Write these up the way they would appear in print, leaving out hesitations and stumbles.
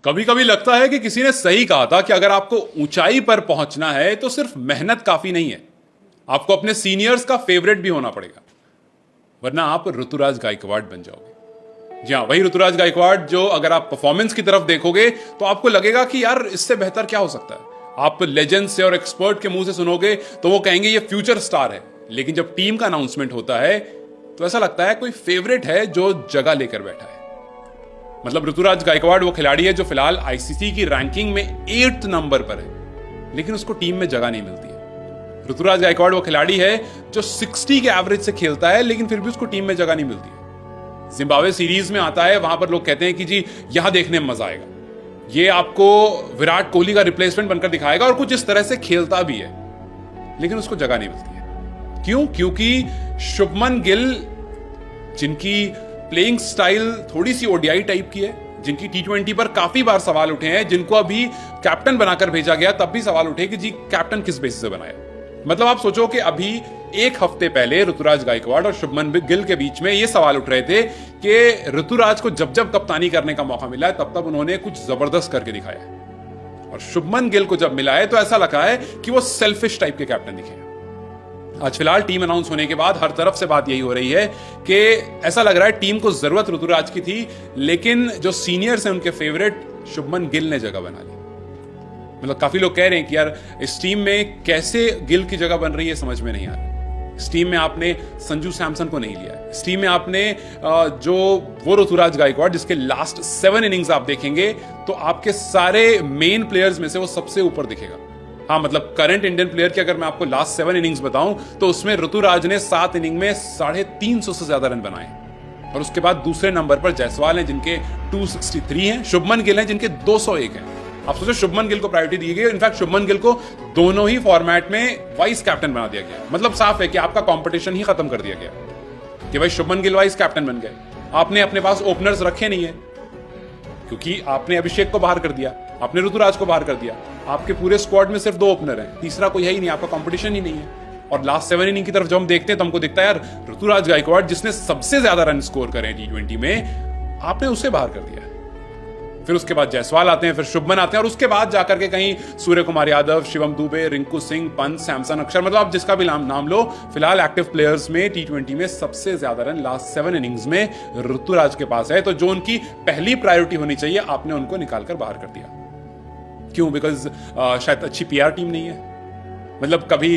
कभी कभी लगता है कि किसी ने सही कहा था कि अगर आपको ऊंचाई पर पहुंचना है तो सिर्फ मेहनत काफी नहीं है, आपको अपने सीनियर्स का फेवरेट भी होना पड़ेगा, वरना आप ऋतुराज गायकवाड़ बन जाओगे। जी हाँ, वही ऋतुराज गायकवाड़ जो अगर आप परफॉर्मेंस की तरफ देखोगे तो आपको लगेगा कि यार इससे बेहतर क्या हो सकता है। आप लेजेंड से और एक्सपर्ट के मुंह से सुनोगे तो वो कहेंगे ये फ्यूचर स्टार है, लेकिन जब टीम का अनाउंसमेंट होता है तो ऐसा लगता है कोई फेवरेट है जो जगह लेकर बैठा है। मतलब ऋतुराज गायकवाड़ वो खिलाड़ी है जो फिलहाल आईसीसी की रैंकिंग में 8th नंबर पर है, लेकिन उसको टीम में जगह नहीं मिलती है। ऋतुराज गायकवाड़ वो खिलाड़ी है जो 60 के एवरेज से खेलता है, लेकिन फिर भी उसको टीम में जगह नहीं मिलती है। जिम्बाब्वे सीरीज में आता है, वहां पर लोग कहते हैं कि जी यहां देखने में मजा आएगा, ये आपको विराट कोहली का रिप्लेसमेंट बनकर दिखाएगा और कुछ इस तरह से खेलता भी है, लेकिन उसको जगह नहीं मिलती है। क्यों? क्योंकि शुभमन गिल, जिनकी प्लेइंग स्टाइल थोड़ी सी ओडीआई टाइप की है, जिनकी टी20 पर काफी बार सवाल उठे हैं, जिनको अभी कैप्टन बनाकर भेजा गया तब भी सवाल उठे कि जी कैप्टन किस बेसिस से बनाया। मतलब आप सोचो कि अभी एक हफ्ते पहले ऋतुराज गायकवाड़ और शुभमन गिल के बीच में ये सवाल उठ रहे थे कि ऋतुराज को जब जब कप्तानी करने का मौका मिला है तब तब उन्होंने कुछ जबरदस्त करके दिखाया, और शुभमन गिल को जब मिला है तो ऐसा लगा है कि वो सेल्फिश टाइप के कैप्टन दिखे। आज फिलहाल टीम अनाउंस होने के बाद हर तरफ से बात यही हो रही है कि ऐसा लग रहा है टीम को जरूरत ऋतुराज की थी, लेकिन जो सीनियर्स हैं उनके फेवरेट शुभमन गिल ने जगह बना ली। मतलब काफी लोग कह रहे हैं कि यार इस टीम में कैसे गिल की जगह बन रही है समझ में नहीं आ रहा। इस टीम में आपने संजू सैमसन को नहीं लिया, इस टीम में आपने जो वो ऋतुराज गायकवाड़ जिसके लास्ट 7 इनिंग्स आप देखेंगे तो आपके सारे मेन प्लेयर्स में से वो सबसे ऊपर दिखेगा। हाँ, मतलब करंट इंडियन प्लेयर की अगर मैं आपको लास्ट 7 इनिंग्स बताऊं तो उसमें ऋतुराज ने 7 इनिंग में 350 से ज्यादा रन बनाए, और उसके बाद दूसरे नंबर पर जायसवाल हैं जिनके 263 हैं, शुभमन गिल हैं जिनके 201 हैं। आप सोचो शुभमन गिल को प्रायोरिटी दी गई, इनफैक्ट शुभमन गिल को दोनों ही फॉर्मेट में वाइस कैप्टन बना दिया गया। मतलब साफ है कि आपका कॉम्पिटिशन ही खत्म कर दिया गया कि भाई शुभमन गिल वाइस कैप्टन बन गए। आपने अपने पास ओपनर्स रखे नहीं है क्योंकि आपने अभिषेक को बाहर कर दिया, आपने ऋतुराज को बाहर कर दिया, आपके पूरे स्क्वाड में सिर्फ 2 ओपनर हैं, तीसरा कोई है ही नहीं, आपका कंपटीशन ही नहीं है। और लास्ट 7 इनिंग की तरफ जब हम देखते हैं तो हमको दिखता है यार ऋतुराज गायकवाड़ जिसने सबसे ज्यादा रन स्कोर करे टी20 में, आपने उसे बाहर कर दिया। फिर उसके बाद जायसवाल आते हैं, फिर शुभमन आते हैं, और उसके बाद जाकर के कहीं सूर्य कुमार यादव, शिवम दुबे, रिंकू सिंह, पंत, सैमसन, अक्षर, मतलब आप जिसका भी नाम लो, फिलहाल एक्टिव प्लेयर्स में टी20 में सबसे ज्यादा रन लास्ट 7 इनिंग्स में ऋतुराज के पास है। तो जो उनकी पहली प्रायोरिटी होनी चाहिए आपने उनको निकालकर बाहर कर दिया। क्यों? बिकॉज शायद अच्छी पीआर टीम नहीं है। मतलब कभी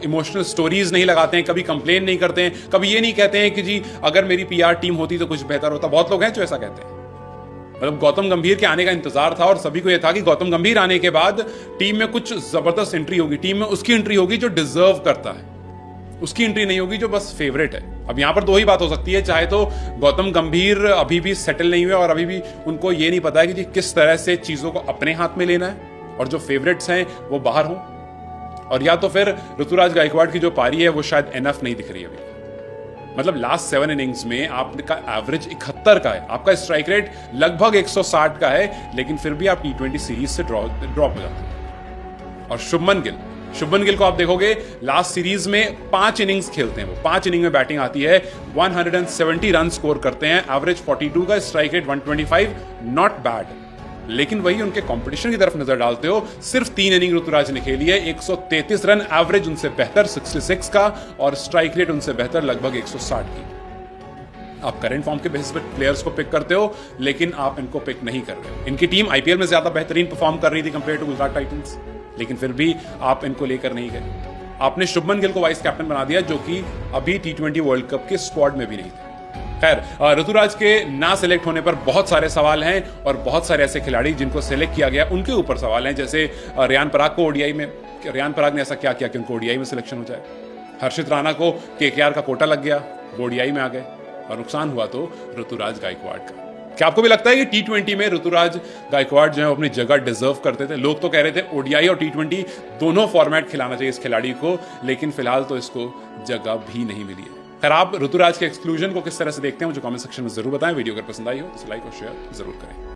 इमोशनल स्टोरीज नहीं लगाते हैं, कभी कंप्लेन नहीं करते हैं, कभी ये नहीं कहते हैं कि जी अगर मेरी पीआर टीम होती तो कुछ बेहतर होता। बहुत लोग हैं जो ऐसा कहते हैं। मतलब गौतम गंभीर के आने का इंतजार था और सभी को यह था कि गौतम गंभीर आने के बाद टीम में कुछ जबरदस्त एंट्री होगी, टीम में उसकी एंट्री होगी जो डिजर्व करता है, उसकी एंट्री नहीं होगी जो बस फेवरेट है। अब यहां पर 2 ही बात हो सकती है, चाहे तो गौतम गंभीर अभी भी सेटल नहीं हुए और अभी भी उनको ये नहीं पता है कि जी किस तरह से चीजों को अपने हाथ में लेना है, और जो फेवरेट्स हैं वो बाहर हों, और या तो फिर ऋतुराज गायकवाड़ की जो पारी है वो शायद एनफ नहीं दिख रही है अभी। मतलब लास्ट 7 इनिंग्स में आपका एवरेज 71 का है, आपका स्ट्राइक रेट लगभग 160 का है, लेकिन फिर भी आप टी20 सीरीज से ड्रॉप हो जाते हैं। और शुभमन गिल को आप देखोगे लास्ट सीरीज में 5 इनिंग्स खेलते हैं, वो 5 इनिंग में बैटिंग आती है, 170 रन स्कोर करते हैं, एवरेज 42 का, स्ट्राइक रेट 125, नॉट बैड। लेकिन वही उनके कंपटीशन की तरफ नजर डालते हो, सिर्फ 3 इनिंग ऋतुराज ने खेली है, 133 रन, एवरेज उनसे बेहतर 66 का, और स्ट्राइक रेट उनसे बेहतर लगभग 160 की। आप करंट फॉर्म के बेसिस पर प्लेयर्स को पिक करते हो, लेकिन आप इनको पिक नहीं कर रहे हो। इनकी टीम आईपीएल में ज्यादा बेहतरीन परफॉर्म कर रही थी कंपेयर टू गुजरात टाइटंस, लेकिन फिर भी आप इनको लेकर नहीं गए। आपने शुभमन गिल को वाइस कैप्टन बना दिया जो कि अभी टी20 वर्ल्ड कप के स्क्वाड में भी नहीं थे। खैर, ऋतुराज के ना सिलेक्ट होने पर बहुत सारे सवाल हैं, और बहुत सारे ऐसे खिलाड़ी जिनको सिलेक्ट किया गया उनके ऊपर सवाल हैं, जैसे रियान पराग को ओडीआई में, रियान पराग ने ऐसा क्या किया कि उनको ओडीआई में सिलेक्शन हो जाए। हर्षित राणा को केकेआर का कोटा लग गया, वो ओडीआई में आ गए, और नुकसान हुआ तो ऋतुराज गायकवाड़ का। क्या आपको भी लगता है कि टी20 में ऋतुराज गायकवाड़ जो है अपनी जगह डिजर्व करते थे? लोग तो कह रहे थे ओडीआई और टी20 दोनों फॉर्मेट खिलाना चाहिए इस खिलाड़ी को, लेकिन फिलहाल तो इसको जगह भी नहीं मिली है। खैर, आप ऋतुराज के एक्सक्लूजन को किस तरह से देखते हैं मुझे कमेंट सेक्शन में जरूर बताएं। वीडियो अगर पसंद आई हो तो लाइक और शेयर जरूर करें।